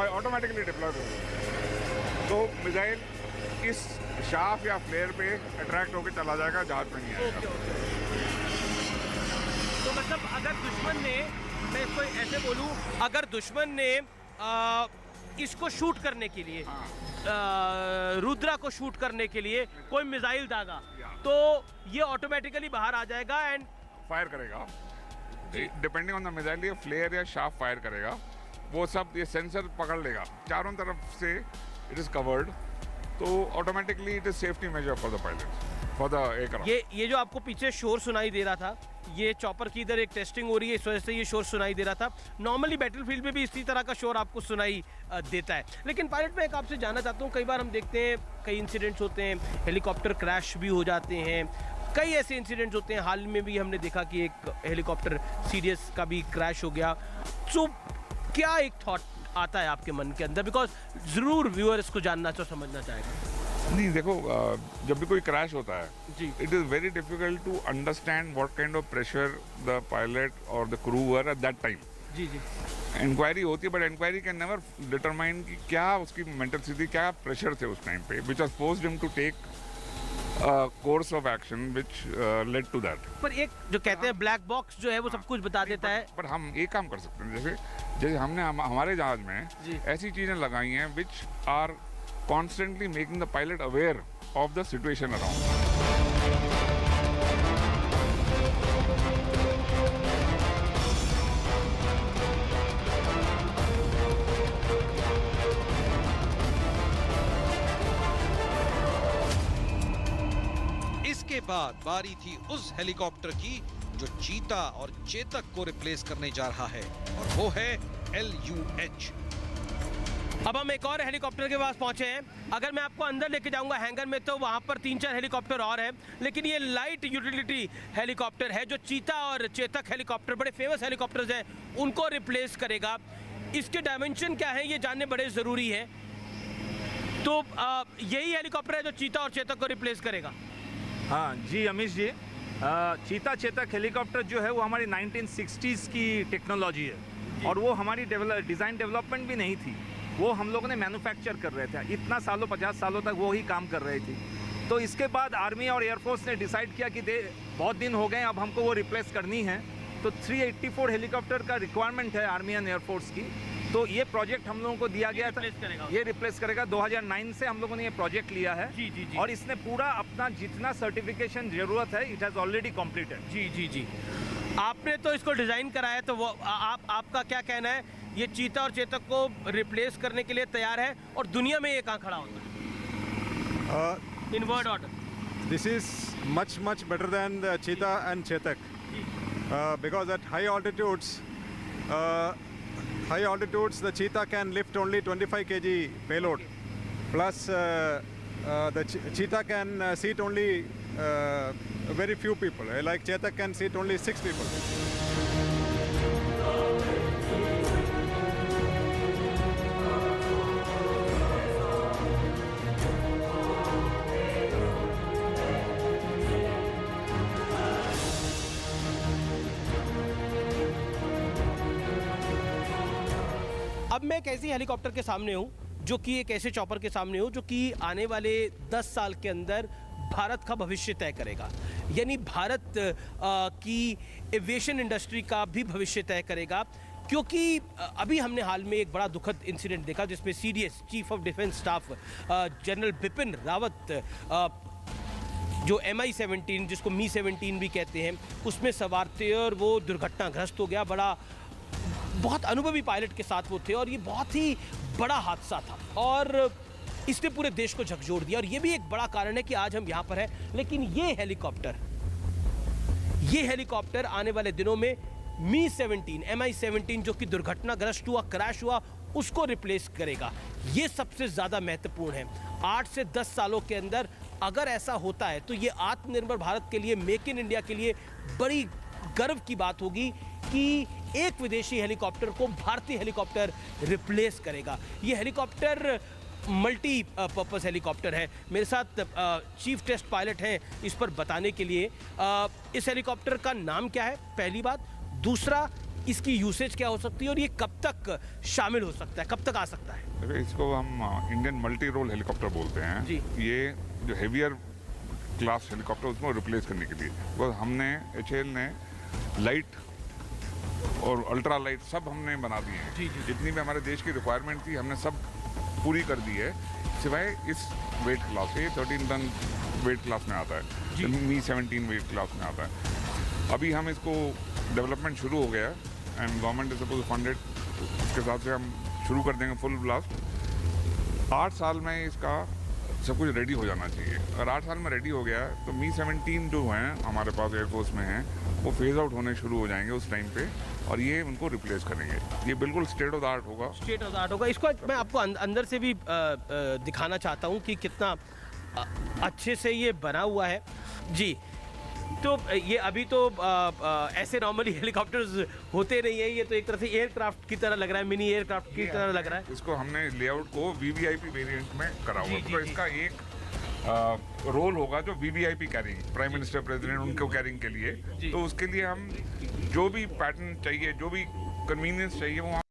Speaker 9: ऑटोमेटिकली डिप्लॉय करेंगे। तो मिसाइल इस शार्प या फ्लेयर पे अट्रैक्ट होकर चला जाएगा, जहाज पे नहीं आएगा।
Speaker 1: तो मतलब अगर दुश्मन ने, मैं इसको ऐसे बोलूं, अगर दुश्मन ने इसको शूट करने के लिए, रुद्रा को शूट करने के लिए कोई मिसाइल दागा, तो ये ऑटोमेटिकली बाहर आ जाएगा एंड
Speaker 9: फायर करेगा। डिपेंडिंग ऑन द मिसाइल ये फ्लेयर या शार्प फायर करेगा, वो सब ये सेंसर पकड़ लेगा, चारों तरफ से इट इज़ कवर्ड, तो automatically it is safety major for the pilot, for the aircraft.
Speaker 1: ये जो आपको पीछे शोर सुनाई दे रहा था, ये चॉपर की इधर एक टेस्टिंग हो रही है, इस वजह से ये शोर सुनाई दे रहा था। नॉर्मली बैटलफील्ड में भी इसी तरह का शोर आपको सुनाई देता है। लेकिन पायलट मैं एक आपसे जानना चाहता हूँ, कई बार हम देखते हैं कई इंसिडेंट्स होते हैं, हेलीकॉप्टर क्रैश भी हो जाते हैं, कई ऐसे इंसिडेंट्स होते हैं, हाल में भी हमने देखा कि एक हेलीकॉप्टर सीडीएस का भी क्रैश हो गया। सो क्या एक थॉट आता है आपके मन के अंदर, बिकॉज ज़रूर व्यूअर इसको जानना चाहो, समझना चाहेगा।
Speaker 9: नहीं देखो, जब भी कोई क्रैश होता है
Speaker 1: जी,
Speaker 9: it is very difficult to understand what kind of pressure the pilot और the crew were at that time.
Speaker 1: जी जी,
Speaker 9: इंक्वायरी होती है, but inquiry can never determine कि क्या उसकी मेंटल स्थिति, क्या प्रेशर थे उस टाइम पे, which has forced him to take course of action which led to that.
Speaker 1: पर एक जो कहते हैं ब्लैक बॉक्स जो है वो सब कुछ बता देता है।
Speaker 9: पर हम एक काम कर सकते हैं, जैसे हमने हमारे जहाज में ऐसी चीज़ें लगाई हैं which are constantly making the pilot aware of the situation around.
Speaker 2: इसके बाद बारी थी उस हेलीकॉप्टर की जो चीता और चेतक को रिप्लेस करने जा रहा है, और वो है LUH।
Speaker 1: अब हम एक और हेलीकॉप्टर के पास पहुंचे हैं। अगर मैं आपको अंदर लेके जाऊंगा हैंगर में तो वहां पर 3-4 हेलीकॉप्टर और हैं, लेकिन ये लाइट यूटिलिटी हेलीकॉप्टर है जो चीता और चेतक हेलीकॉप्टर, बड़े फेमस हेलीकॉप्टर्स हैं, उनको रिप्लेस करेगा। इसके डायमेंशन क्या है ये जानने बड़े ज़रूरी है। तो यही हेलीकॉप्टर है जो चीता और चेतक को रिप्लेस करेगा।
Speaker 4: हाँ जी अमीश जी, चीता चेतक हेलीकॉप्टर जो है वो हमारी 1960s की टेक्नोलॉजी है, और वो हमारी डिज़ाइन डेवलपमेंट भी नहीं थी, वो हम लोगों ने मैन्युफैक्चर कर रहे थे। इतना 50 सालों तक वो ही काम कर रही थी। तो इसके बाद आर्मी और एयरफोर्स ने डिसाइड किया कि बहुत दिन हो गए, अब हमको वो रिप्लेस करनी है। तो 384 हेलीकॉप्टर का रिक्वायरमेंट है आर्मी एंड एयरफोर्स की। तो ये प्रोजेक्ट हम लोगों को दिया गया था, ये रिप्लेस करेगा। 2009 से हम लोगों ने ये प्रोजेक्ट लिया है।
Speaker 1: जी जी जी।
Speaker 4: और इसने पूरा अपना जितना सर्टिफिकेशन जरूरत है, इट हैज़ ऑलरेडी कम्प्लीटेड।
Speaker 1: जी जी जी, आपने तो इसको डिज़ाइन कराया, तो वो आपका क्या कहना है, ये चीता और चेतक को रिप्लेस करने के लिए तैयार है, और दुनिया में ये कहाँ खड़ा होता है in word order?
Speaker 10: This is much better than the cheetah and chetak, because at high altitudes the cheetah can lift only 25 kg payload, plus the cheetah can seat only very few people, like chetak can seat only 6 people.
Speaker 1: अब मैं एक ऐसी हेलीकॉप्टर के सामने हूँ, जो कि एक ऐसे चॉपर के सामने हूँ जो कि आने वाले 10 साल के अंदर भारत का भविष्य तय करेगा, यानी भारत की एविएशन इंडस्ट्री का भी भविष्य तय करेगा। क्योंकि अभी हमने हाल में एक बड़ा दुखद इंसिडेंट देखा जिसमें CDS chief of defence staff general Bipin Rawat जो MI-17 जिसको मी-17 भी कहते हैं उसमें सवार थे, और वो दुर्घटनाग्रस्त हो गया। बहुत अनुभवी पायलट के साथ वो थे, और ये बहुत ही बड़ा हादसा था, और इसने पूरे देश को झकझोर दिया। और ये भी एक बड़ा कारण है कि आज हम यहाँ पर हैं। लेकिन ये हेलीकॉप्टर आने वाले दिनों में मी-17 MI-17 जो कि दुर्घटनाग्रस्त हुआ, क्रैश हुआ, उसको रिप्लेस करेगा। ये सबसे ज़्यादा महत्वपूर्ण है। 8 से 10 सालों के अंदर अगर ऐसा होता है तो ये आत्मनिर्भर भारत के लिए, मेक इन इंडिया के लिए बड़ी गर्व की बात होगी कि एक विदेशी हेलीकॉप्टर को भारतीय हेलीकॉप्टर रिप्लेस करेगा। ये हेलीकॉप्टर मल्टी पर्पस हेलीकॉप्टर है। मेरे साथ चीफ टेस्ट पायलट हैं इस पर बताने के लिए। इस हेलीकॉप्टर का नाम क्या है, पहली बात। दूसरा, इसकी यूसेज क्या हो सकती है, और ये कब तक शामिल हो सकता है, कब तक आ सकता है?
Speaker 9: इसको हम इंडियन मल्टी रोल हेलीकॉप्टर बोलते हैं
Speaker 1: जी।
Speaker 9: ये जो हेवियर क्लास हेलीकॉप्टर उसको रिप्लेस करने के लिए, तो हमने HAL ने लाइट और अल्ट्रा लाइट सब हमने बना दिए हैं।
Speaker 1: जी, जी।
Speaker 9: जितनी भी हमारे देश की रिक्वायरमेंट थी हमने सब पूरी कर दी है, सिवाय इस वेट क्लास से। 13 टन वेट क्लास में आता है, मी-17 वेट क्लास में आता है। अभी हम इसको डेवलपमेंट शुरू हो गया and government is suppose funded, उसके हिसाब से हम शुरू कर देंगे फुल ब्लास्ट। 8 साल में इसका सब कुछ रेडी हो जाना चाहिए। अगर 8 साल में रेडी हो गया तो मी-17 जो हैं हमारे पास एयरफोर्स में हैं वो फेज आउट होने शुरू हो जाएंगे उस टाइम पे, और ये उनको रिप्लेस करेंगे। ये बिल्कुल स्टेट ऑफ द आर्ट होगा।
Speaker 1: स्टेट ऑफ द आर्ट होगा। इसको मैं आपको अंदर से भी दिखाना चाहता हूँ कि कितना अच्छे से ये बना हुआ है जी। तो ये अभी तो ऐसे नॉर्मली हेलीकॉप्टर्स होते नहीं है, ये तो एक तरह से एयरक्राफ्ट की तरह लग रहा है, मिनी एयरक्राफ्ट की तरह लग रहा है।
Speaker 9: इसको हमने लेआउट को वीवीआईपी वेरिएंट में करा हुआ, तो इसका एक रोल होगा जो VVIP carrying, prime minister president उनको कैरिंग के लिए, तो उसके लिए हम जो भी पैटर्न चाहिए, जो भी कन्वीनियंस चाहिए वो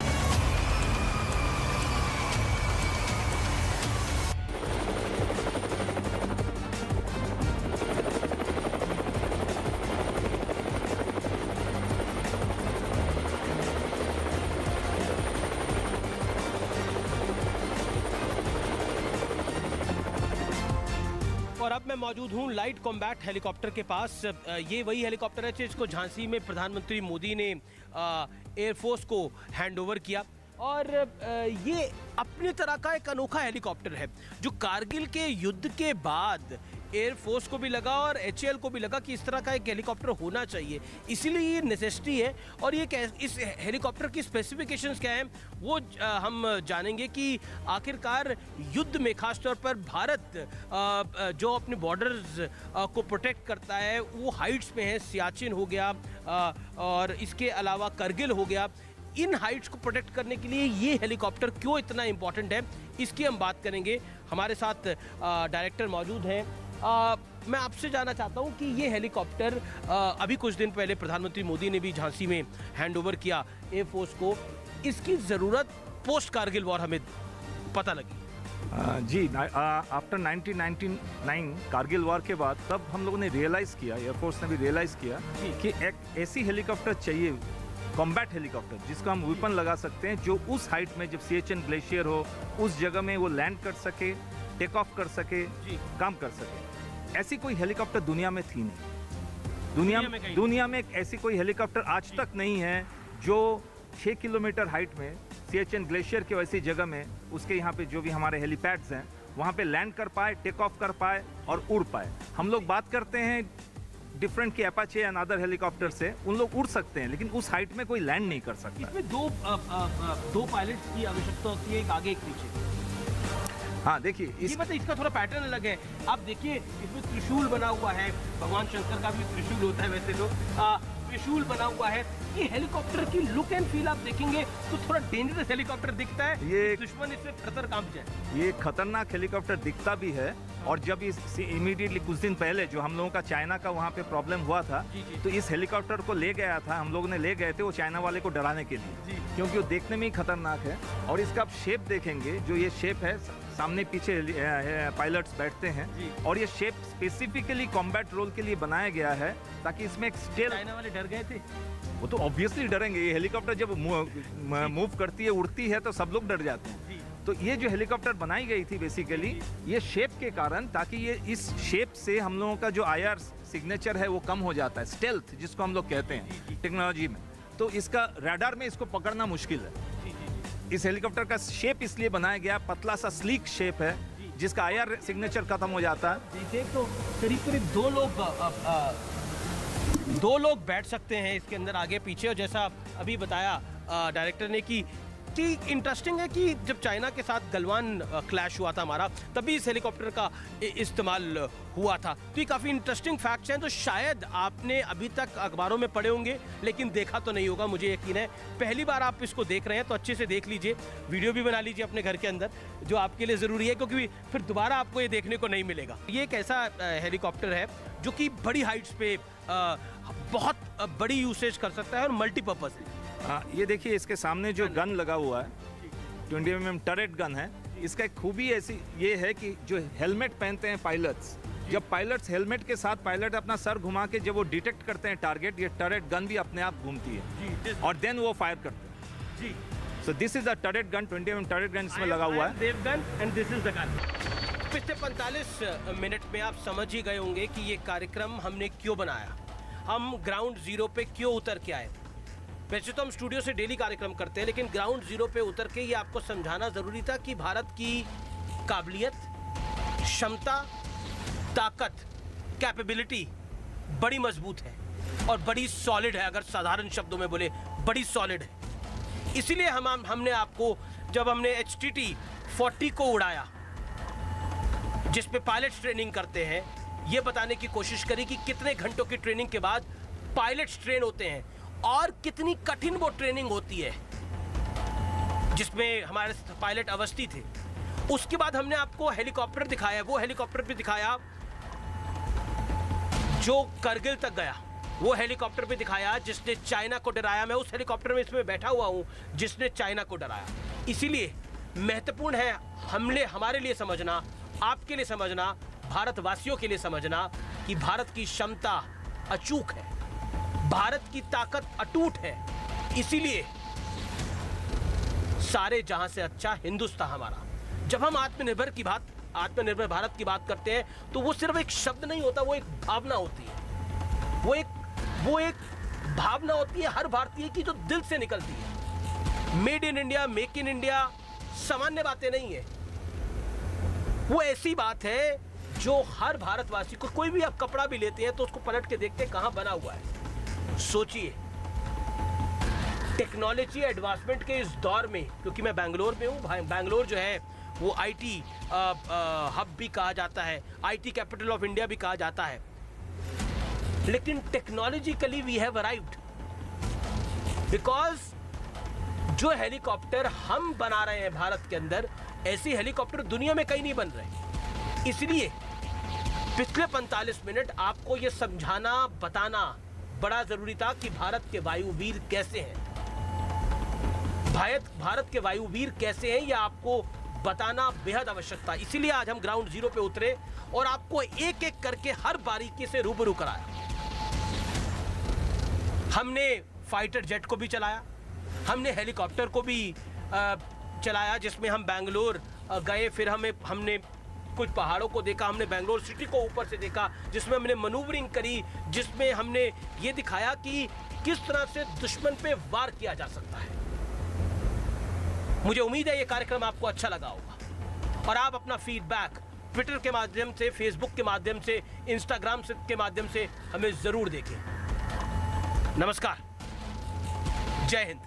Speaker 1: और अब मैं मौजूद हूँ लाइट कॉम्बैट हेलीकॉप्टर के पास। ये वही हेलीकॉप्टर है जिसको झांसी में प्रधानमंत्री मोदी ने एयरफोर्स को हैंडओवर किया, और ये अपनी तरह का एक अनोखा हेलीकॉप्टर है जो कारगिल के युद्ध के बाद एयरफोर्स को भी लगा और HAL को भी लगा कि इस तरह का एक हेलीकॉप्टर होना चाहिए, इसीलिए ये नेसेसिटी है। और ये इस हेलीकॉप्टर की स्पेसिफिकेशंस क्या हैं वो हम जानेंगे कि आखिरकार युद्ध में खासतौर पर भारत जो अपने बॉर्डर्स को प्रोटेक्ट करता है वो हाइट्स में है, सियाचिन हो गया और इसके अलावा करगिल हो गया। इन हाइट्स को प्रोटेक्ट करने के लिए ये हेलीकॉप्टर क्यों इतना इम्पॉर्टेंट है, इसकी हम बात करेंगे। हमारे साथ डायरेक्टर मौजूद हैं। मैं आपसे जानना चाहता हूं कि ये हेलीकॉप्टर अभी कुछ दिन पहले प्रधानमंत्री मोदी ने भी झांसी में हैंडओवर किया एयरफोर्स को, इसकी ज़रूरत पोस्ट कारगिल वॉर हमें पता लगी।
Speaker 4: जी, आफ्टर 1999 कारगिल वॉर के बाद तब हम लोगों ने रियलाइज़ किया, एयरफोर्स ने भी रियलाइज़ किया कि एक ऐसी हेलीकॉप्टर चाहिए, कॉम्बैट हेलीकॉप्टर, जिसको हम वेपन लगा सकते हैं, जो उस हाइट में जब सियाचिन ग्लेशियर हो उस जगह में वो लैंड कर सके, टेक ऑफ कर सके, काम कर सके। ऐसी कोई हेलीकॉप्टर दुनिया में थी नहीं। दुनिया में ऐसी कोई हेलीकॉप्टर आज तक नहीं है जो 6 किलोमीटर हाइट में सियाचिन ग्लेशियर के वैसी जगह में, उसके यहाँ पे जो भी हमारे हेलीपैड्स हैं वहाँ पे लैंड कर पाए, टेक ऑफ कर पाए और उड़ पाए। हम लोग बात करते हैं डिफरेंट की अपाचे एंड अदर हेलीकॉप्टर से, उन लोग उड़ सकते हैं लेकिन उस हाइट में कोई लैंड नहीं कर सकता।
Speaker 1: इसमें दो पायलट्स की आवश्यकता होती है, एक आगे एक पीछे।
Speaker 4: हाँ देखिए,
Speaker 1: मतलब इसका थोड़ा पैटर्न अलग है। आप देखिए इसमें त्रिशूल बना हुआ है, भगवान शंकर का भी त्रिशूल होता है वैसे तो, त्रिशूल बना हुआ है। ये हेलीकॉप्टर की लुक एंड फील आप देखेंगे तो थोड़ा डेंजरस हेलीकॉप्टर दिखता है, ये दुश्मन इससे थर कांप जाए।
Speaker 4: ये खतरनाक हेलीकॉप्टर दिखता भी है, और जब इस इमीडिएटली कुछ दिन पहले जो हम लोगों का चाइना का वहाँ पे प्रॉब्लम हुआ था, तो इस हेलीकॉप्टर को ले गया था, हम लोगों ने ले गए थे वो चाइना वाले को डराने के लिए, क्योंकि वो देखने में ही खतरनाक है। और इसका आप शेप देखेंगे, जो ये शेप है, सामने पीछे पायलट्स बैठते हैं, और ये शेप स्पेसिफिकली कॉम्बैट रोल के लिए बनाया गया है ताकि इसमें एक स्टेल।
Speaker 1: चाइना वाले डर गए थे,
Speaker 4: वो तो ऑब्वियसली डरेंगे। ये हेलीकॉप्टर जब मूव करती है, उड़ती है, तो सब लोग डर जाते हैं। तो ये जो हेलीकॉप्टर बनाई गई थी बेसिकली ये शेप के कारण, ताकि ये इस शेप से हम लोगों का जो IR सिग्नेचर है वो कम हो जाता है, स्टेल्थ जिसको हम लोग कहते हैं टेक्नोलॉजी में। तो इसका रडार में इसको पकड़ना मुश्किल है। इस हेलीकॉप्टर का शेप इसलिए बनाया गया, पतला सा स्लीक शेप है जिसका IR सिग्नेचर खत्म हो जाता है।
Speaker 1: देखिए तो करीब करीब दो लोग बैठ सकते हैं इसके अंदर आगे पीछे। और जैसा अभी बताया डायरेक्टर ने कि इंटरेस्टिंग है कि जब चाइना के साथ गलवान क्लैश हुआ था हमारा, तभी इस हेलीकॉप्टर का इस्तेमाल हुआ था। तो ये काफ़ी इंटरेस्टिंग फैक्ट्स हैं, तो शायद आपने अभी तक अखबारों में पढ़े होंगे लेकिन देखा तो नहीं होगा, मुझे यकीन है। पहली बार आप इसको देख रहे हैं तो अच्छे से देख लीजिए, वीडियो भी बना लीजिए अपने घर के अंदर, जो आपके लिए ज़रूरी है क्योंकि फिर दोबारा आपको ये देखने को नहीं मिलेगा। ये एक ऐसा हेलीकॉप्टर है जो कि बड़ी हाइट्स पे बहुत बड़ी यूसेज कर सकता है और मल्टीपर्पज़ है।
Speaker 4: ये देखिए इसके सामने जो गन लगा हुआ है 20 mm टरेट गन है। इसका एक खूबी ऐसी ये है कि जो हेलमेट पहनते हैं पायलट्स, जब पायलट्स हेलमेट के साथ पायलट अपना सर घुमा के जब वो डिटेक्ट करते हैं टारगेट, ये टरेट गन भी अपने आप घूमती है और देन वो फायर करते हैं जी। So this is the turret gun, 20 mm turret gun इसमें लगा हुआ है।
Speaker 1: देव gun and this is the gun. पिछले 45 मिनट में आप समझ ही गए होंगे कि ये कार्यक्रम हमने क्यों बनाया। हम ग्राउंड जीरो पे क्यों उतर के आए। वैसे तो हम स्टूडियो से डेली कार्यक्रम करते हैं, लेकिन ग्राउंड जीरो पे उतर के ये आपको समझाना ज़रूरी था कि भारत की काबिलियत, क्षमता, ताकत, कैपेबिलिटी बड़ी मजबूत है और बड़ी सॉलिड है। अगर साधारण शब्दों में बोले, बड़ी सॉलिड है। इसीलिए हमने आपको, जब हमने HTT 40 को उड़ाया, जिस पे पायलट्स ट्रेनिंग करते हैं, ये बताने की कोशिश करी कि कितने घंटों की ट्रेनिंग के बाद पायलट्स ट्रेन होते हैं और कितनी कठिन वो ट्रेनिंग होती है, जिसमें हमारे पायलट अवस्थी थे। उसके बाद हमने आपको हेलीकॉप्टर दिखाया, वो हेलीकॉप्टर भी दिखाया जो करगिल तक गया, वो हेलीकॉप्टर भी दिखाया जिसने चाइना को डराया। मैं उस हेलीकॉप्टर में इसमें बैठा हुआ हूं जिसने चाइना को डराया। इसीलिए महत्वपूर्ण है हमारे लिए समझना, आपके लिए समझना, भारतवासियों के लिए समझना कि भारत की क्षमता अचूक है, भारत की ताकत अटूट है। इसीलिए सारे जहां से अच्छा हिंदुस्तान हमारा। जब हम आत्मनिर्भर भारत की बात करते हैं तो वो सिर्फ एक शब्द नहीं होता, वो एक भावना होती है। वो एक भावना होती है हर भारतीय की, जो दिल से निकलती है। Made in India, make in India सामान्य बातें नहीं है। वो ऐसी बात है जो हर भारतवासी को, कोई भी आप कपड़ा भी लेते हैं तो उसको पलट के देखते हैं कहां बना हुआ है। सोचिए, टेक्नोलॉजी एडवांसमेंट के इस दौर में, क्योंकि मैं बैंगलोर में हूं, बैंगलोर जो है वो IT हब भी कहा जाता है, IT कैपिटल ऑफ इंडिया भी कहा जाता है। लेकिन technologically we have arrived, because जो हेलीकॉप्टर हम बना रहे हैं भारत के अंदर, ऐसे हेलीकॉप्टर दुनिया में कहीं नहीं बन रहे। इसलिए पिछले 45 मिनट आपको यह समझाना, बताना बड़ा जरूरी था कि भारत के वायुवीर कैसे हैं। भारत के वायुवीर कैसे हैं, यह आपको बताना बेहद आवश्यक था। इसीलिए आज हम ग्राउंड जीरो पे उतरे और आपको एक एक करके हर बारीकी से रूबरू कराया। हमने फाइटर जेट को भी चलाया, हमने हेलीकॉप्टर को भी चलाया, जिसमें हम बैंगलोर गए, फिर हमने कुछ पहाड़ों को देखा, हमने बैंगलोर सिटी को ऊपर से देखा, जिसमें हमने मनूवरिंग करी, जिसमें हमने ये दिखाया कि किस तरह से दुश्मन पे वार किया जा सकता है। मुझे उम्मीद है ये कार्यक्रम आपको अच्छा लगा होगा और आप अपना फीडबैक ट्विटर के माध्यम से, फेसबुक के माध्यम से, इंस्टाग्राम के माध्यम से हमें जरूर देखें। नमस्कार, जय हिंद।